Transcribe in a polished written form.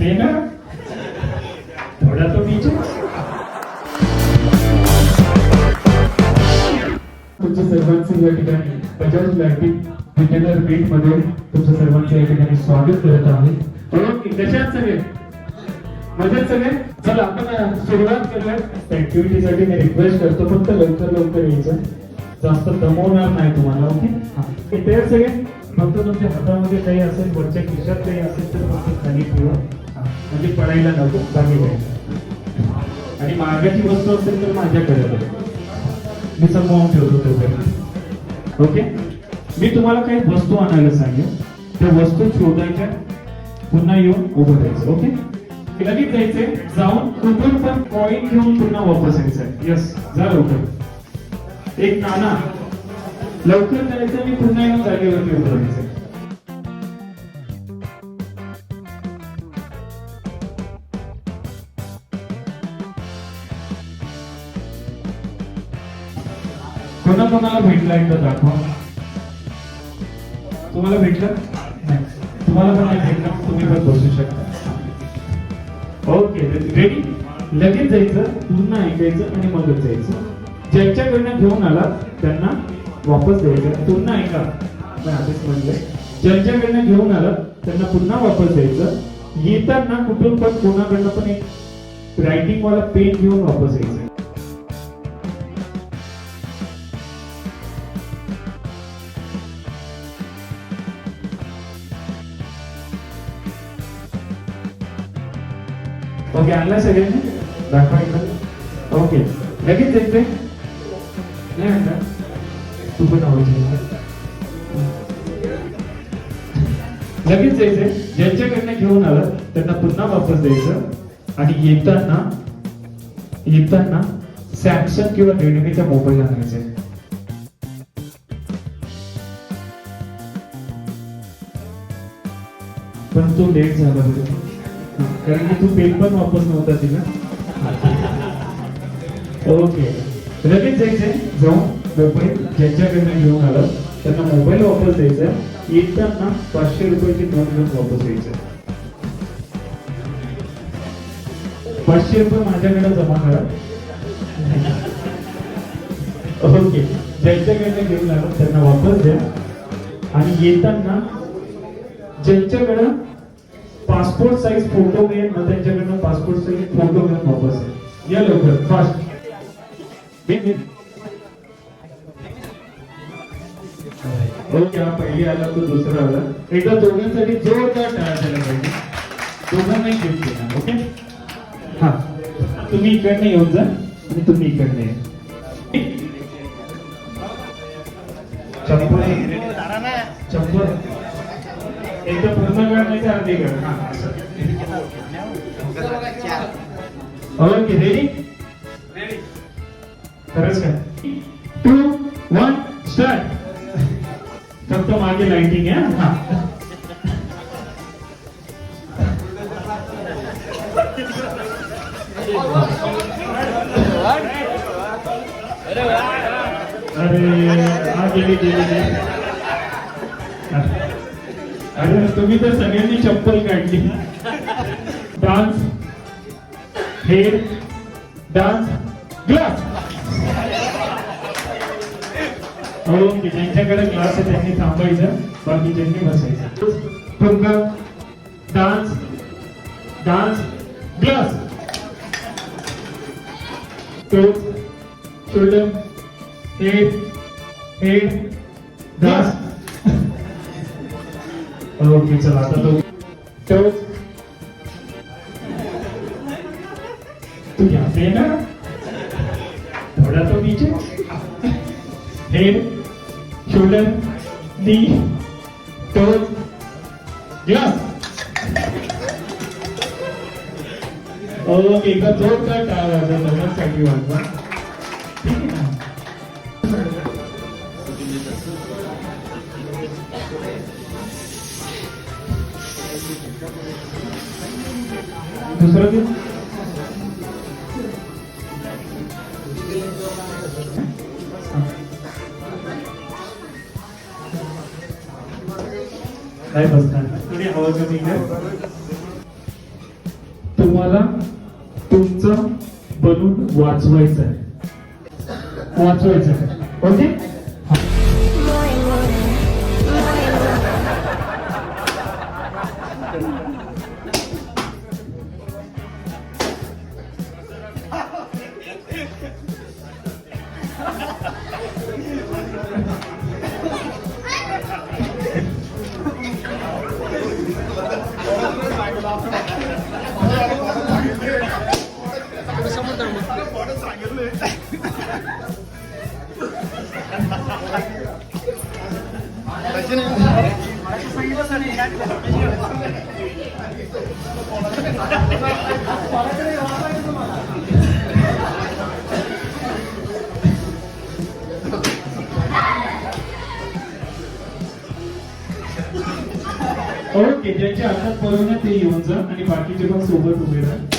पे ना, थोड़ा तो नीचे. तुमच्या सर्वांचे या ठिकाणी बजाज लाइटिंग बिगिनर मीट मध्ये तुमच्या सर्वांचे या ठिकाणी स्वागत करत आहे. ओके, कशात सगळे मजेत सगळे? चला आपण सुरुवात करूया. ऍक्टिव्हिटी साठी मी रिक्वेस्ट करतो फक्त लवकर यायचं, जास्त दमवणार नाही तुम्हाला. ओके, तयार सगळे? फक्त तुमच्या हातामध्ये काही असेल, वरच्या खिशात काही असेल तर फक्त खाली ठेवा, म्हणजे पडायला नको, बाकी घ्यायचं. आणि मागाची वस्तू असेल तर माझ्याकडे मी समोर ठेवतो तोपर्यंत. ओके, मी तुम्हाला काही वस्तू आणायला सांगेन, त्या वस्तू शोधायच्या, पुन्हा येऊन उभं राहायचं. ओके, लगेच जायचंय, जाऊन कुठून पण कॉईन घेऊन पुन्हा वापस यायचंय. यस, जा लवकर. एक नाणा, लवकर जायचं आणि पुन्हा येऊन जागेवरती उभं राहायचं. कोणाला भेटला एकदा दाखवा. तुम्हाला भेटलं नाही, तुम्हाला पण नाही भेटलं, तुम्ही पण बसू शकता. Okay, ready? लगेच जायचं, पुन्हा ऐकायचं आणि मगच जायचं. ज्यांच्याकडनं घेऊन आला त्यांना वापस द्यायचं. पुन्हा ऐका, मी आधीच म्हणलंय, ज्यांच्याकडनं घेऊन आला त्यांना पुन्हा वापस द्यायचं. येताना कुठून पण कोणाकडनं पण एक रायटिंग वाला पेन घेऊन वापस यायचं. ओके, आणला सगळ्यांनी? दाखवायचं. ओके, लगेच जायचंय, नाही आणला तू पण लगेच जायचंय. ज्यांच्याकडनं घेऊन आलं त्यांना पुन्हा वापस द्यायचं. आणि येताना सॅमसंग किंवा रेडमीचा मोबाईल आणायचा. पण तो लेट झाला बरं, कारण की तू पेन पण वापस नव्हता दिला. ओके, लगेच जायचंय, जाऊन मोबाईल ज्यांच्याकडनं घेऊन आलं त्यांना मोबाईल वापस द्यायचा. येताना 500 रुपयाची नोट घेऊन वापस यायचं. 500 रुपये माझ्याकडे जमा करा. ओके, ज्यांच्याकडनं घेऊन आलं त्यांना वापस द्या. आणि येताना ज्यांच्याकडं पासपोर्ट साईज फोटो मिळेल ना त्यांच्याकडनं पासपोर्ट साईज फोटो घेऊन वापस या. लवकर, फास्ट. ओके, हा पहिली आला तो दुसरा आला. एकदा दोघांसाठी जोरदार टाळ्या झाल्या पाहिजे. दोघांनाही गिफ्ट देणार. ओके, हा, तुम्ही इकडनं येऊन जा आणि तुम्ही इकडनं या. चप्पल एकदा पूर्ण करण्याचे अर्धे कर. Okay, ready? खरंच का? 2, 1, स्टार्ट. फक्त मागे लाइटिंग आहे. हा, अरे गेली. अरे तुम्ही तर सगळ्यांनी चप्पल काढली. Dance, head, dance, glass. Okay, ज्यांच्याकडे ग्लास आहे त्यांनी थांबायचं, बाकी ज्यांनी बसायचं. ठुमका, डान्स, ग्लास, टोच, शोल्डर, हेड, ग्लास. ओके, चला आता तो टोच, तू यहाँ पे ना, थोड़ा तो नीचे, हेड, शोल्डर, नी, टोच, ग्लास. ओके, एकदा जोरदार टाळ्या वाजवा दोघांसाठी वाजवा. ठीक आहे ना? दुसरं दिन काय बसणार थोडी हवा कमी घ्या. तुम्हाला तुमचं बनून वाचवायचं आहे. वाचवायचं आहे. ओके. ओके, ज्यांच्या हातात परवाना ते येऊन जा आणि बाकीचे पण सोबत उभे राहा.